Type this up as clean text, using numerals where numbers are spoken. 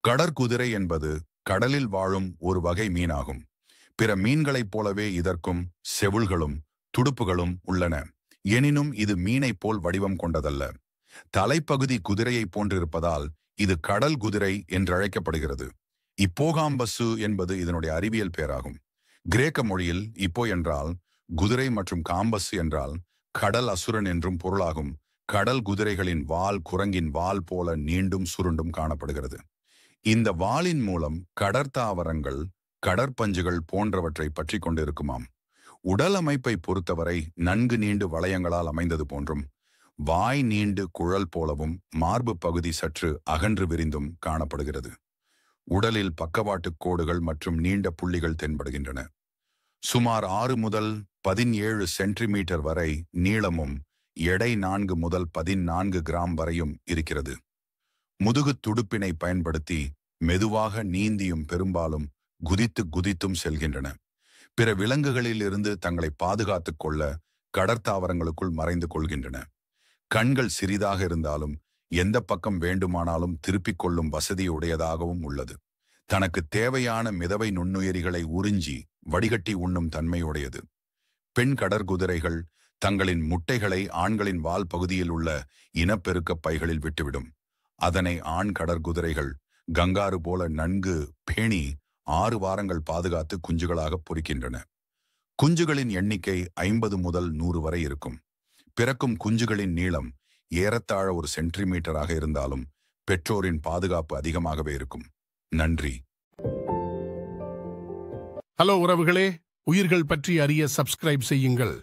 கடற்குதிரை என்பது கடலில் வாழும் ஒரு வகை மீனாகும். பிற மீன்களைப் போலவே இதற்கும் செவுள்களும் துடுப்புகளும் உள்ளன. எனினும் இது மீனைப் போல் வடிவம் கொண்டதல்ல. தலைப்பகுதி குதிரையைப் போன்றிருப்பதால் இது கடல் குதிரை என்றழைக்கப்படுகிறது. இப்போகாம்பசு என்பது இதனுடைய அறிவியல் பெயராகும். கிரேக்க மொழியில் இப்போ என்றால் குதிரை மற்றும் காம்பஸ் என்றால் கடல் அசுரன் என்றும் பொருளாகும். கடல் குதிரைகளின் வால் குரங்கின் வால் போல நீண்டும் சுருண்டும் காணப்படுகிறது. இந்த வாலின் மூலம் கடற்தாவரங்கள் கடற்பஞ்சுகள் போன்றவற்றை பற்றி கொண்டிருக்குமாம். உடல் அமைப்பை பொறுத்தவரை நன்கு நீண்டு வளையங்களால் அமைந்தது போன்றும், வாய் நீண்டு குழல் போலவும், மார்பு பகுதி சற்று அகன்று விரிந்தும் காணப்படுகிறது. உடலில் பக்கவாட்டுக் கோடுகள் மற்றும் நீண்ட புள்ளிகள் தென்படுகின்றன. சுமார் 6 முதல் 17 சென்டிமீட்டர் வரை நீளமும் எடை 4 முதல் 14 கிராம் வரையும் இருக்கிறது. முதுகு துடுப்பினை பயன்படுத்தி மெதுவாக நீந்தியும் பெரும்பாலும் குதித்து குதித்தும் செல்கின்றன. பிற விலங்குகளில் இருந்து தங்களை பாதுகாத்துக் கொள்ள கடற்தாவரங்களுக்குள் மறைந்து கொள்கின்றன. கண்கள் சிறிதாக இருந்தாலும் எந்த பக்கம் வேண்டுமானாலும் திருப்பிக் கொள்ளும் வசதியுடையதாகவும் உள்ளது. தனக்கு தேவையான மிதவை நுண்ணுயிரிகளை உறிஞ்சி வடிகட்டி உண்ணும் தன்மையுடையது. பெண் கடற்குதிரைகள் தங்களின் முட்டைகளை ஆண்களின் வால் பகுதியில் உள்ள இனப்பெருக்க பைகளில் விட்டுவிடும். அதனை ஆண் கடற்குதிரைகள் கங்காரு போல நன்கு பேணி 6 வாரங்கள் பாதுகாத்து குஞ்சுகளாக பொரிக்கின்றன. குஞ்சுகளின் எண்ணிக்கை 50 முதல் 100 வரை இருக்கும். பிறக்கும் குஞ்சுகளின் நீளம் ஏறத்தாழ 1 சென்டிமீட்டராக இருந்தாலும் பெற்றோரின் பாதுகாப்பு அதிகமாகவே இருக்கும். நன்றி. ஹலோ உறவுகளே, உயிர்கள் பற்றி அறிய சப்ஸ்கிரைப் செய்யுங்கள்.